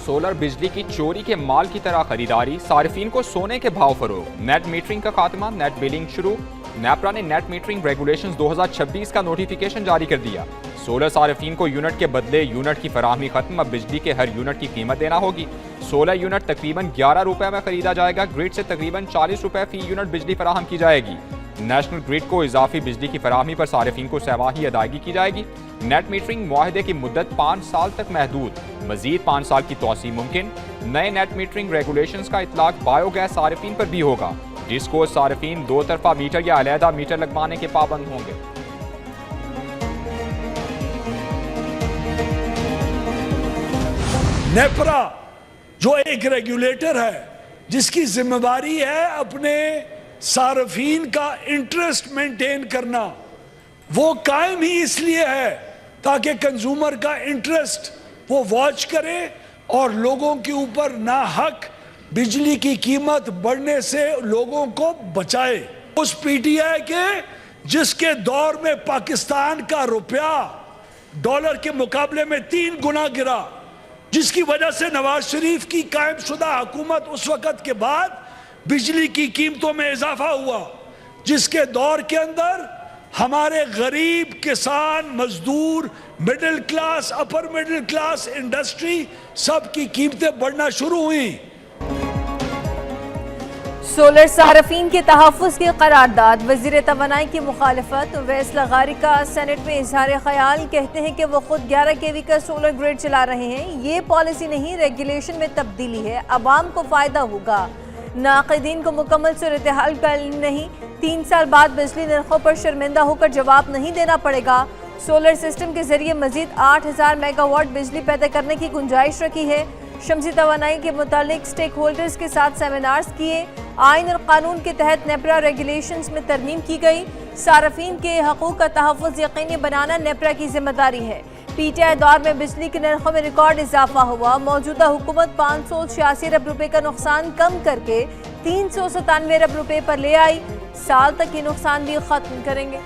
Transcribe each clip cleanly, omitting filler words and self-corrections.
Solar बिजली की चोरी के माल की तरह खरीदारी, सार्फिन को सोने के भाव फरोग, नेट मीटरिंग का खात्मा, नेट बिलिंग शुरू। नेपरा ने नेट मीटरिंग रेगुलेशंस 2026 का नोटिफिकेशन जारी कर दिया। सोलर सार्फिन को यूनिट के बदले यूनिट की फराहमी खत्म, अब बिजली के हर यूनिट की कीमत देना होगी। सोलर यूनिट तकरीबन 11 रुपए में खरीदा जाएगा। ग्रिड से तकरीबन 40 रुपए फी यूनिट बिजली फराहम की जाएगी। नेशनल ग्रिड को इजाफी बिजली की फराहमी पर सार्फिन को सवाही अदायगी की जाएगी। नेट मीटरिंग मुआहदे की मुद्दत 5 साल तक महदूद, मजीद 5 साल की तोसी मुमकिन। नए नेट मीटरिंग रेगुलेशंस का इतलाक बायोगैस सार्फिन पर भी होगा, जिसको सार्फिन 2 तरफा मीटर या अलहदा मीटर लगवाने के पाबंद होंगे। नेपरा जो एक रेगुलेटर है जिसकी जिम्मेदारी है अपने सार्फिन का इंटरेस्ट मेंटेन करना, वो कायम ही इसलिए है ताकि कंज्यूमर का इंटरेस्ट वो वॉच करे और लोगों के ऊपर नाहक बिजली की कीमत बढ़ने से लोगों को बचाए। उस पीटीआई के जिसके दौर में पाकिस्तान का रुपया डॉलर के मुकाबले में 3 गुना गिरा, जिसकी वजह से नवाज शरीफ की कायमशुदा हुकूमत उस वक़्त के बाद बिजली की कीमतों में इजाफा हुआ, जिसके दौर के अंदर हमारे गरीब किसान, मजदूर, middle class, upper middle class, industry, सब की कीमतें बढ़ना शुरू हुई। सोलर सार्फिन के तहफ़्फ़ुज़ की करारदाद, वज़ीर तवानाई की मुखालफत। उवैस लगारी का सेनेट में इजहार ख़याल, कहते हैं कि वो खुद 11 केवी का सोलर ग्रिड चला रहे हैं। ये पॉलिसी नहीं, रेगुलेशन में तब्दीली है, अवाम को फ़ायदा होगा। नाक़िदीन को मुकम्मल सूरत हाल का इल्म नहीं, 3 साल बाद बिजली नरखों पर शर्मिंदा होकर जवाब नहीं देना पड़ेगा। सोलर सिस्टम के जरिए मजीद 8000 मेगावाट बिजली पैदा करने की गुंजाइश रखी है। शमसी तवानाई के मुतालिक स्टेक होल्डर्स के साथ सेमिनार्स किए। आइन और कानून के तहत नेपरा रेगुलेशंस में तरमीम की गई। सार्फिन के हकूक़ का तहफ़्फ़ुज़ यकीनी बनाना नेपरा की जिम्मेदारी है। पीटीआई दौर में बिजली के नरखों में रिकॉर्ड इजाफा हुआ। मौजूदा हुकूमत 586 अरब रुपए का नुकसान कम करके 397 अरब रुपए पर ले आई। साल तक ये नुकसान भी खत्म करेंगे।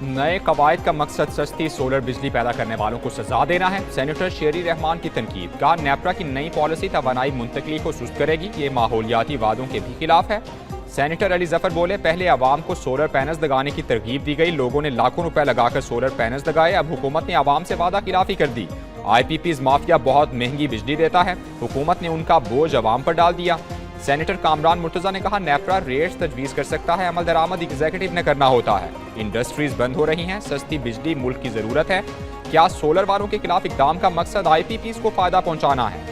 नए कवायद का मकसद सस्ती सोलर बिजली पैदा करने वालों को सजा देना है। सेनेटर शेरी रहमान की तनकीद, कहा नेपरा की नई पॉलिसी तवानाई मुंतकली को सुस्त करेगी, ये माहौलियाती वादों के भी खिलाफ है। सेनेटर अली जफर बोले, पहले आवाम को सोलर पैनल्स लगाने की तरगीब दी गई, लोगों ने लाखों रुपए लगाकर सोलर पैनल्स लगाए, अब हुकूमत ने आवाम से वादा खिलाफी कर दी। IPPs माफिया बहुत महंगी बिजली देता है, हुकूमत ने उनका बोझ आवाम पर डाल दिया। सेनेटर कामरान मुर्तजा ने कहा, नेपरा रेट्स तजवीज़ कर सकता है, अमल दरामद एग्जीक्यूटिव ने करना होता है। इंडस्ट्रीज बंद हो रही हैं, सस्ती बिजली मुल्क की ज़रूरत है। क्या सोलर वालों के खिलाफ इकदाम का मकसद IPPs को फ़ायदा पहुँचाना है?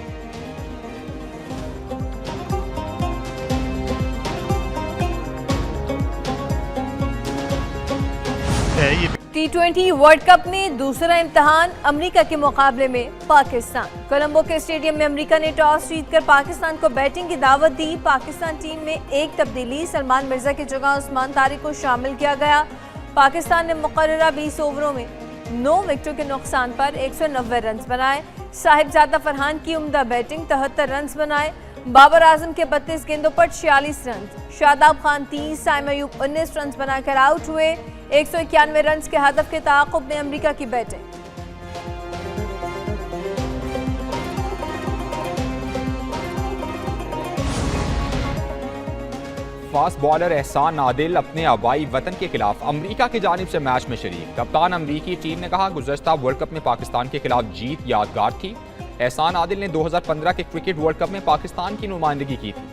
T20 वर्ल्ड कप में दूसरा इम्तिहान अमेरिका के मुकाबले में पाकिस्तान। कोलंबो के स्टेडियम में अमेरिका ने टॉस जीतकर पाकिस्तान को बैटिंग की दावत दी। पाकिस्तान टीम में एक तब्दीली, सलमान मिर्जा की जगह उस्मान तारिक को शामिल किया गया। पाकिस्तान ने मुकर्ररा 20 ओवरों में 9 विकेटों के नुकसान पर 190 रन बनाए। साहिबजादा फरहान की उम्दा बैटिंग, 73 रन बनाए। बाबर आजम के 32 गेंदों पर 46 रन। शादाब खान 30, साइम अयूब 19 रन बनाकर आउट हुए। 191 रन के हदफ के ताक़ुब में अमेरिका की बैटिंग। फास्ट बॉलर एहसान आदिल अपने आबाई वतन के खिलाफ अमेरिका की जानिब से मैच में शरीक। कप्तान अमेरिकी टीम ने कहा, गुज़श्ता वर्ल्ड कप में पाकिस्तान के खिलाफ जीत यादगार थी। एहसान आदिल ने 2015 के क्रिकेट वर्ल्ड कप में पाकिस्तान की नुमाइंदगी की थी।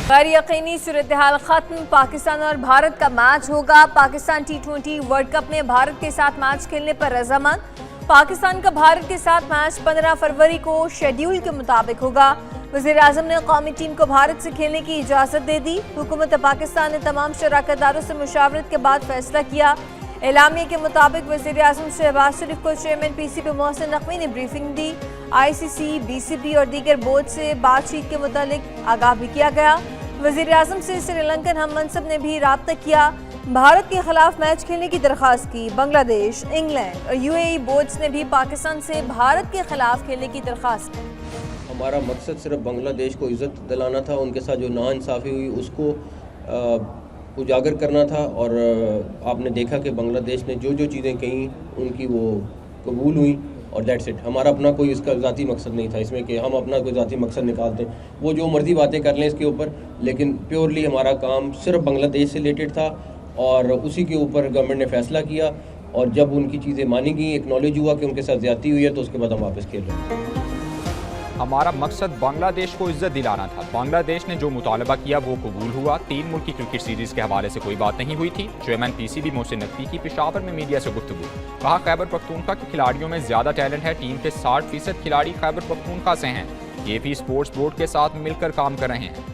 गैर यकीनी सूरत हाल खत्म, पाकिस्तान और भारत का मैच होगा। पाकिस्तान T20 वर्ल्ड कप में भारत के साथ मैच खेलने पर रजामंद। पाकिस्तान का भारत के साथ मैच 15 फरवरी को शेड्यूल के मुताबिक होगा। वज़ीर आज़म ने कौमी टीम को भारत से खेलने की इजाज़त दे दी। हुकूमत पाकिस्तान ने तमाम शराकतदारों से मुशावरत के बाद फैसला किया। एलामिया के मुताबिक वज़ीर आज़म शहबाज शरीफ को चेयरमैन PCB मोहसिन नकवी ने ब्रीफिंग दी। ICC, BCB और दीगर बोर्ड से बातचीत के मुतालिक आगाह भी किया गया। वज़ीर आज़म से श्रीलंकन हम मनसब ने भी राब्ता किया। भारत के खिलाफ मैच खेलने की दरख्वास्त की। बांग्लादेश, इंग्लैंड और UAE बोर्ड्स ने भी पाकिस्तान से भारत के खिलाफ खेलने की दरख्वास्त की। हमारा मकसद सिर्फ बांग्लादेश को इज़्ज़त दिलाना था, उनके साथ जो नाइंसाफ़ी हुई उसको उजागर करना था। और आपने देखा कि बांग्लादेश ने जो जो चीज़ें कहीं उनकी वो कबूल हुई और दैट्स इट। हमारा अपना कोई इसका ज़ाती मकसद नहीं था इसमें कि हम अपना कोई ज़ाती मकसद निकालते हैं, वो जो मर्ज़ी बातें कर लें इसके ऊपर, लेकिन प्योरली हमारा काम सिर्फ बांग्लादेश से रिलेटेड था और उसी के ऊपर गवर्नमेंट ने फ़ैसला किया। और जब उनकी चीज़ें मानी गई, एक्नॉलेज हुआ कि उनके साथ ज़्यादती हुई है, तो उसके बाद हम वापस खेल रहे हैं। हमारा मकसद बांग्लादेश को इज्जत दिलाना था। बांग्लादेश ने जो मुतालबा किया वो कबूल हुआ। 3 मुल्की क्रिकेट सीरीज के हवाले से कोई बात नहीं हुई थी। चेयरमैन पीसीबी मोहसिन नकवी की पेशावर में मीडिया से गुफ्तगू। कहा खैबर पख्तूनख्वा के खिलाड़ियों में ज्यादा टैलेंट है। टीम के 60% खिलाड़ी खैबर पख्तूनख्वा से हैं। केपी स्पोर्ट्स बोर्ड के साथ मिलकर काम कर रहे हैं।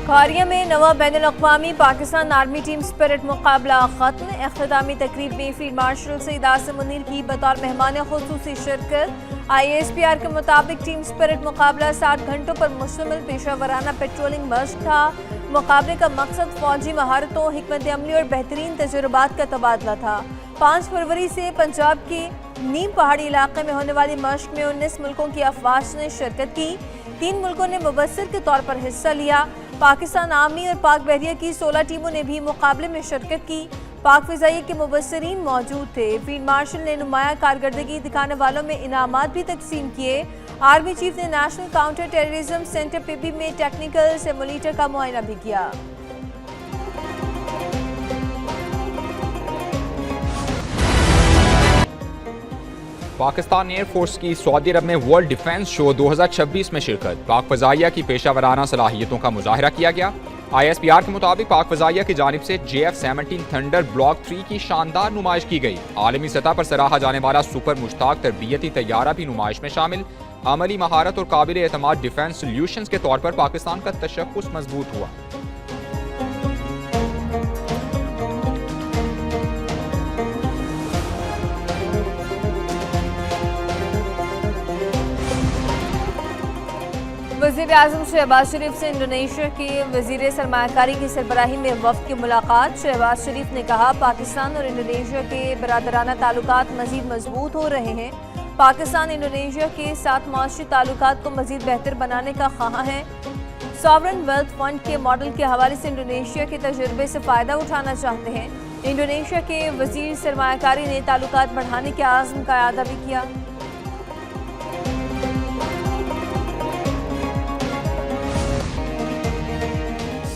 खारिया में नवा बैनुल-अक़वामी पाकिस्तान आर्मी टीम स्पिरिट मुकाबला खत्म। इख्तितामी तकरीब में फील्ड मार्शल सईद आसिम मुनीर की बतौर मेहमान खुसूसी शिरकत। IASPR के मुताबिक टीम स्पिरिट मुकाबला 60 घंटों पर मुश्तमिल पेशा वराना पेट्रोलिंग मश्क था। मुकाबले का मकसद फौजी महारतों, हिकमत अमली और बेहतरीन तजुर्बात का तबादला था। 5 फरवरी से पंजाब के नीम पहाड़ी इलाके में होने वाली मश्क में 19 मुल्कों की अफवाज ने शिरकत की। 3 मुल्कों ने मुबस्सिर के तौर पर हिस्सा लिया। पाकिस्तान आर्मी और पाक बहरिया की 16 टीमों ने भी मुकाबले में शिरकत की। पाक फिजाइया के मुबस्सिरीन मौजूद थे। फील्ड मार्शल ने नुमाया कारकर्दगी दिखाने वालों में इनामात भी तकसीम किए। आर्मी चीफ ने national counter terrorism centre PV में टेक्निकल सिमुलेटर का मुआयना भी किया। पाकिस्तान एयरफोर्स की सऊदी अरब में वर्ल्ड डिफेंस शो 2026 में शिरकत। पाक फजाइया की पेशा वराना सलाहियतों का मुजाहरा किया गया। ISPR के मुताबिक पाक फजाइया की जानिब से JF-17 थंडर ब्लॉक 3 की शानदार नुमाइश की गई। आलमी सतह पर सराहा जाने वाला सुपर मुश्ताक तरबियती तैयारा भी नुमाइश में शामिल। अमली महारत और काबिल एतमाद डिफेंस सोल्यूशंस के तौर पर पाकिस्तान का तशक्कुस मजबूत हुआ। वज़ीर आज़म शहबाज शरीफ से इंडोनेशिया के वज़ीर सरमायाकारी की सरबराही में वफ़द की मुलाकात। शहबाज शरीफ ने कहा पाकिस्तान और इंडोनेशिया के बरादराना ताल्लुकात मज़ीद मजबूत हो रहे हैं। पाकिस्तान इंडोनेशिया के साथ माशी ताल्लुकात को मज़ीद बेहतर बनाने का ख्वाह है। सॉवरन वेल्थ फंड के मॉडल के हवाले से इंडोनेशिया के तजुर्बे से फ़ायदा उठाना चाहते हैं। इंडोनेशिया के वज़ीर सरमायाकारी ने ताल्लुकात बढ़ाने के आज़म का इआदा भी किया।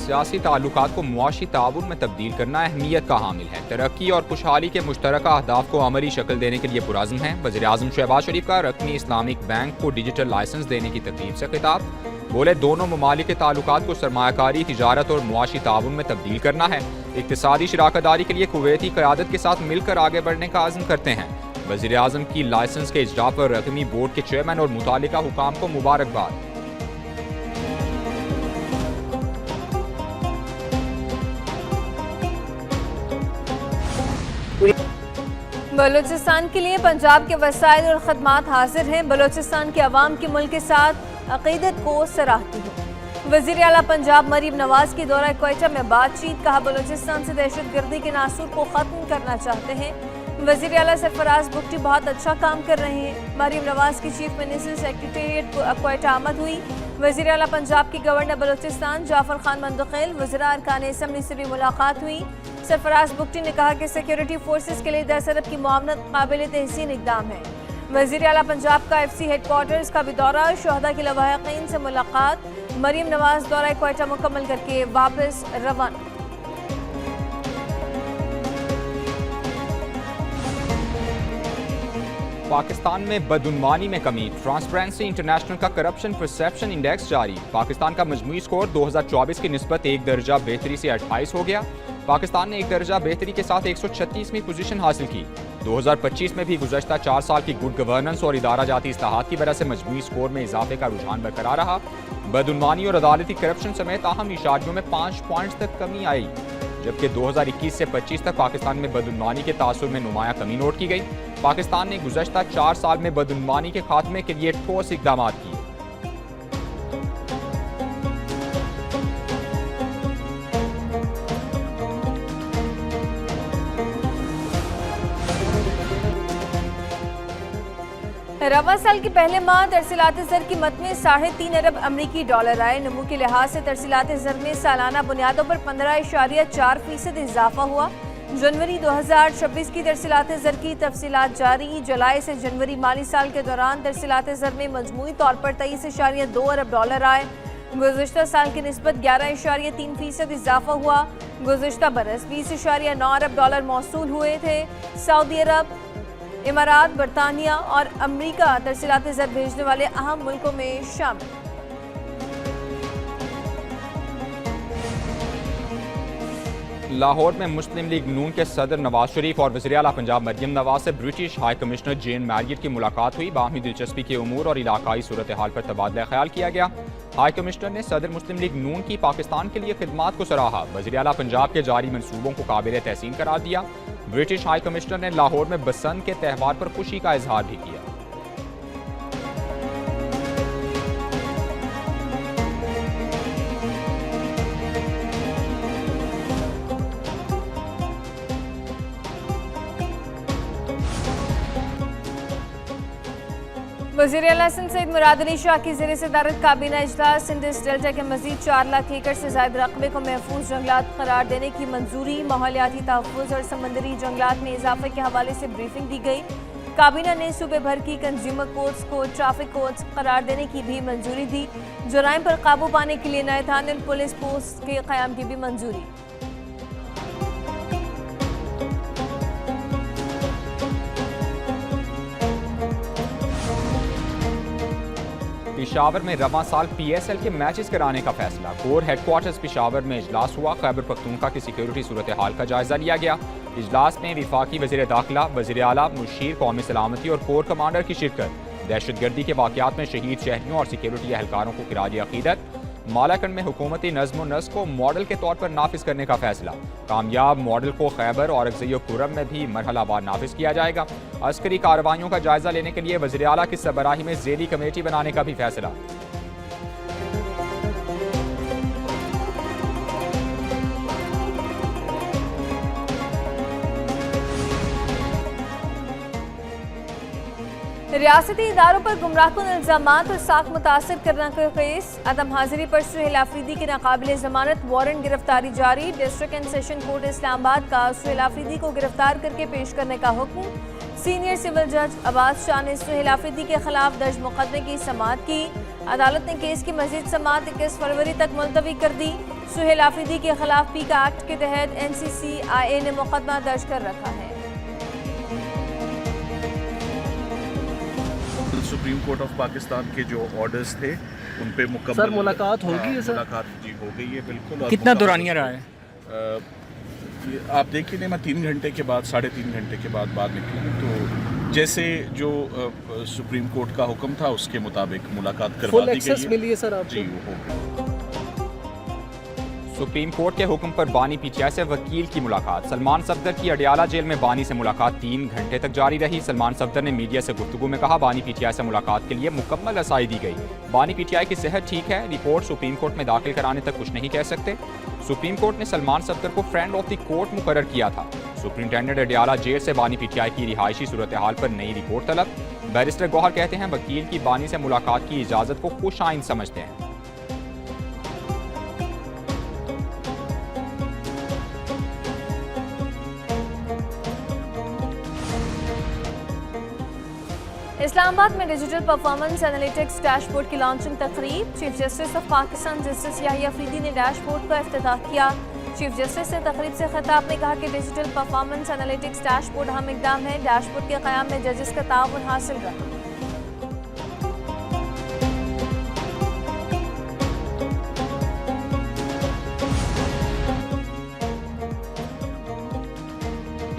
सियासी ताल्लुकात को मुआशी ताउन में तब्दील करना अहमियत का हामिल है। तरक्की और खुशहाली के मुश्तरका अहदाफ को अमली शक्ल देने के लिए पुरज़्म है। वज़ीर आज़म शहबाज शरीफ का रकनी इस्लामिक बैंक को डिजिटल लाइसेंस देने की तकरीब से खिताब। बोले दोनों ममालिक के ताल्लुकात को सरमायाकारी, तिजारत और मुआशी ताउन में तब्दील करना है। इक्तिसादी शराकतदारी के लिए कुवैती क़यादत के साथ मिलकर आगे बढ़ने का आज़म करते हैं। वज़ीर आज़म की लाइसेंस के इजरा पर रकमी बोर्ड के चेयरमैन और मुतालिका हुकाम को मुबारकबाद। बलूचिस्तान के लिए पंजाब के वसाइल और खदमात हाजिर हैं। बलूचिस्तान के अवाम के मुल्क के साथ अकीदत को सराहती हूँ। वज़ीर आला पंजाब मरीम नवाज की दौरा क्वेटा में बातचीत। कहा बलूचिस्तान से दहशतगर्दी के नासूर को ख़त्म करना चाहते हैं। वज़ीर आला सरफराज बुगटी बहुत अच्छा काम कर रहे हैं। मरीम नवाज की चीफ मिनिस्टर सेक्रेटेरिएट क्वेटा आमद हुई। वज़ीर आला पंजाब की गवर्नर बलूचिस्तान जाफर खान मंदखेल वज़रा अरकान असम्बली से भी मुलाकात हुई। सरफराज बुगटी ने कहा कि सिक्योरिटी फोर्सेस के लिए 10 अरब की मुआवनत काबिल तहसीन इक़दाम है। वज़ीर आला पंजाब का FC हेडक्वार्टर्स का भी दौरा। शहदा के लवाहिकीन से मुलाकात। मरीम नवाज दौरा क्वेटा मुकम्मल करके वापस रवाना। पाकिस्तान में बदउनवानी में कमी। ट्रांसपेरेंसी इंटरनेशनल का करप्शन परसेप्शन इंडेक्स जारी। पाकिस्तान का मजमूई स्कोर 2024 की निस्बत 1 दर्जा बेहतरी से 28 हो गया। पाकिस्तान ने 1 दर्जा बेहतरी के साथ 136वीं पोजीशन हासिल की। 2025 में भी गुज़श्ता 4 साल की गुड गवर्नेंस और इदारा जाती इस्लाहात की वजह से मजमूई स्कोर में इजाफे का रुझान बरकरार रहा। बदउनवानी और अदालती करप्शन समेत अहम इशारियों में 5 पॉइंट्स तक कमी आई, जबकि 2021 से 25 तक पाकिस्तान में बदउनवानी के तासुर में नुमाया कमी नोट की गई। पाकिस्तान ने गुज़श्ता 4 साल में बदउनवानी के खात्मे के लिए ठोस इक़दाम किए। रवा साल के पहले माह तरसीलात ज़र की मद में 3.5 अरब अमरीकी डॉलर आए। नमू के लिहाज से तरसीलात ज़र में सालाना बुनियादों पर 15.4% इजाफा हुआ। जनवरी 2026 की तरसीलात ज़र की तफसीलात जारी। जुलाई से जनवरी माली साल के दौरान तरसीलात ज़र में मजमूई तौर पर 23.2 अरब डॉलर आए। गुज़िश्ता साल की निस्बत 11.3% इजाफा हुआ। गुज़िश्ता बरस 20.9 अरब डॉलर मौसूल हुए थे। सऊदी अरब, इमारात, बरतानिया और अमरीका तरसीलात ज़र भेजने वाले अहम मुल्कों में शामिल। लाहौर में मुस्लिम लीग नून के सदर नवाज शरीफ और वज़ीर आला पंजाब मरियम नवाज से ब्रिटिश हाई कमिश्नर जेन मैरियट की मुलाकात हुई। बाहमी दिलचस्पी के उमूर और इलाकाई सूरत हाल पर तबादला ख्याल किया गया। हाई कमिश्नर ने सदर मुस्लिम लीग नून की पाकिस्तान के लिए खिदमात को सराहा। वज़ीर आला पंजाब के जारी मनसूबों को काबिल तहसीन करार दिया। ब्रिटिश हाई कमिश्नर ने लाहौर में बसंत के त्यौहार पर खुशी का इजहार भी किया। वज़ीर आला सिंध सईद मुराद अली शाह की ज़ेर सदारत काबीना इजलास। सिंध डेल्टा के मजीद 4 लाख एकड़ से ज़ायद रकबे को महफूज जंगलात करार देने की मंजूरी। माहौलियाती तहफ़्फ़ुज़ और समंदरी जंगलात में इजाफे के हवाले से ब्रीफिंग दी गई। काबीना ने सूबे भर की कंज्यूमर कोर्ट्स को ट्रैफिक कोर्ट्स करार देने की भी मंजूरी दी। जुराइम पर काबू पाने के लिए नए थाने पुलिस पोस्ट के क़याम की भी मंजूरी। पिशावर में रवां साल PSL के मैचेस कराने का फैसला। कोर हेडक्वार्टर्स पिशावर में इजलास हुआ। खैबर पख्तूनख्वा की सिक्योरिटी सूरत हाल का जायजा लिया गया। इजलास में वफाकी वज़ीर दाखिला, वज़ीर आला, मुशीर कौमी सलामती और कोर कमांडर की शिरकत। दहशतगर्दी के वाक़यात में शहीद शहरियों और सिक्योरिटी एहलकारों को खिराज अक़ीदत। मालाकंड में हुकूमती नज़्म व नस्क को मॉडल के तौर पर नाफिज करने का फैसला। कामयाब मॉडल को खैबर और अगज़ई कुरम में भी मरहलावार नाफिज किया जाएगा। अस्करी कार्रवाइयों का जायजा लेने के लिए वज़ीर आला की सरबराही में ज़ेली कमेटी बनाने का भी फैसला। रियासती इदारों पर गुमराहकुन इल्जामात और साख मुतासर करना का केस। अदम हाजिरी पर सुहेल आफरीदी की नाकाबिल जमानत वारंट गिरफ्तारी जारी। District and session court Islamabad का सुहेल आफरीदी को गिरफ्तार करके पेश करने का हुक्म। सीनियर सिविल जज अब्बास शाह ने सुहेल आफरीदी के खिलाफ दर्ज मुकदमे की समाअत की। अदालत ने केस की मजीद समाअत 21 फरवरी तक मुलतवी कर दी। सुहेल आफरीदी के खिलाफ पीका एक्ट के तहत NCCIA ने मुकदमा दर्ज कर रखा है। सुप्रीम कोर्ट ऑफ पाकिस्तान के जो ऑर्डर्स थे उन पे मुकम्मल सर मुलाकात होगी है सर? मुलाकात जी हो गई है बिल्कुल। कितना दौरानिया रहा है? आप देखिए नहीं, मैं 3 घंटे के बाद 3.5 घंटे के बाद निकला, तो जैसे जो सुप्रीम कोर्ट का हुक्म था उसके मुताबिक मुलाकात करवा दी गई है। मिली है सर आपको? जी वो हो गई। सुप्रीम कोर्ट के हुक्म पर बानी PTI से वकील की मुलाकात। सलमान सफदर की अडियाला जेल में बानी से मुलाकात 3 घंटे तक जारी रही। सलमान सफदर ने मीडिया से गुफ्तगू में कहा, बानी PTI से मुलाकात के लिए मुकम्मल रसाई दी गई। बानी PTI की सेहत ठीक है। रिपोर्ट सुप्रीम कोर्ट में दाखिल कराने तक कुछ नहीं कह सकते। सुप्रीम कोर्ट ने सलमान सफदर को फ्रेंड ऑफ द कोर्ट मुकर्रर किया था। सुप्रिंटेंडेंट अडियाला जेल से बानी PTI की रिहायशी सूरत हाल पर नई रिपोर्ट तलब। बैरिस्टर गौहर कहते हैं, वकील की बानी से मुलाकात की इजाज़त को खुश आइंद समझते हैं। इस्लामाबाद में डिजिटल परफॉर्मेंस एनालिटिक्स डैशबोर्ड की लॉन्चिंग तकरीब। Chief justice of Pakistan justice Yahya Afridi ने डैशबोर्ड का इफ्तिताह किया। चीफ जस्टिस ने तकरीब से खिताब में कहा कि डिजिटल परफॉर्मेंस एनालिटिक्स डैशबोर्ड अहम इक़दाम है। डैशबोर्ड के क़याम में जजेस का ताउन हासिल रहा।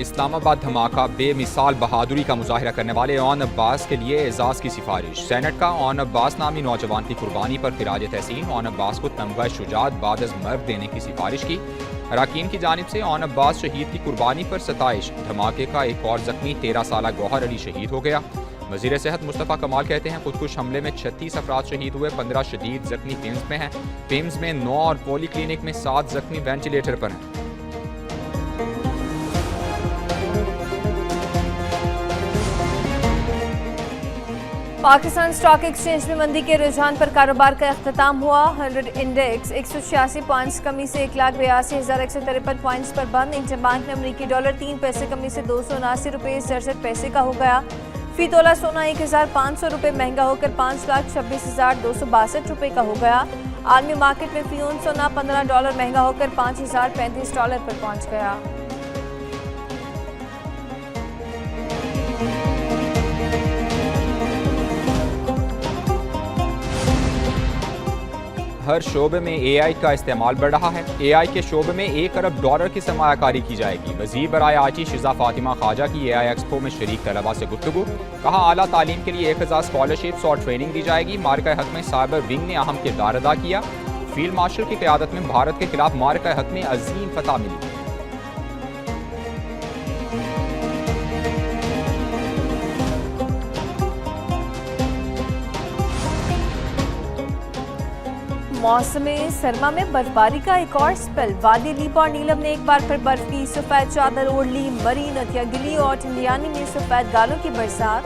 इस्लामाबाद धमाका, बेमिसाल बहादुरी का मुजाहिरा करने वाले ओन अब्बास के लिए एजाज़ की सिफारिश। सेनेट का ओन अब्बास नामी नौजवान की कुर्बानी पर खिराज तहसीन। ओन अब्बास को तमगा शुजात बाद अज़ मर्द देने की सिफारिश की। अरकान की जानिब से ओन अब्बास शहीद की कुर्बानी पर सताइश। धमाके का एक और जख्मी 13 साला गौहर अली शहीद हो गया। वज़ीर सेहत मुस्तफ़ा कमाल कहते हैं, खुदकुश हमले में 36 अफराद शहीद हुए, 15 शदीद जख्मी पिम्स में हैं। पिम्स में 9 और पॉली क्लिनिक में 7 जख्मी वेंटिलेटर पर हैं। पाकिस्तान स्टॉक एक्सचेंज में मंदी के रुझान पर कारोबार का अख्ताम हुआ। 100 इंडेक्स 186 पॉइंट्स कमी से 1,82,153 पॉइंट्स पर बंद। इंटरबैंक में अमरीकी डॉलर 3 पैसे कमी से 279 रुपये 67 पैसे का हो गया। फी तोला सोना 1,500 रुपये महंगा होकर $5,26,262 रुपये का हो गया। आलमी मार्केट में फी औंस सोना $15 महंगा होकर $5,035 पर पहुंच गया। हर शोबे में AI का इस्तेमाल बढ़ रहा है। AI के शोबे में $1 अरब की सरमायाकारी की जाएगी। वज़ीर बराए आची शिज़ा फातिमा ख्वाजा की AI एक्सपो में शरीक तलबा से गुफ्तगू। कहा आला तालीम के लिए 1000 स्कॉलरशिप्स और ट्रेनिंग दी जाएगी। मार्का हक में साइबर विंग ने अहम किरदार अदा किया। फील्ड मार्शल की क़यादत में भारत के खिलाफ मार्का हक में अजीम फतह मिली। मौसम सरमा में बर्फबारी का एक और स्पेल। वादी लीप और नीलम ने एक बार फिर बर्फ की सफेद चादर ओढ़ ली। मरी, नथिया गिली और टिंडियानी में सफेद गालों की बरसात।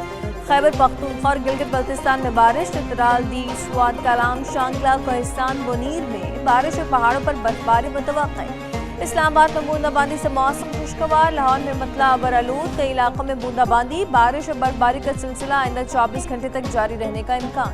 खैबर पख्तूनख्वा और गिलगित बल्तिस्तान में बारिश। चित्राल, दीव, स्वात, कलाम, शांगला, कोहिस्तान, बोनीर में बारिश और पहाड़ों पर बर्फबारी मुतवक्किल। इस्लामाबाद में बूंदाबांदी से मौसम खुशगवार। लाहौर में मतला अबरआलूद, कई इलाकों में बूंदाबांदी। बारिश और बर्फबारी का सिलसिला आइंदा 24 घंटे तक जारी रहने का इम्कान।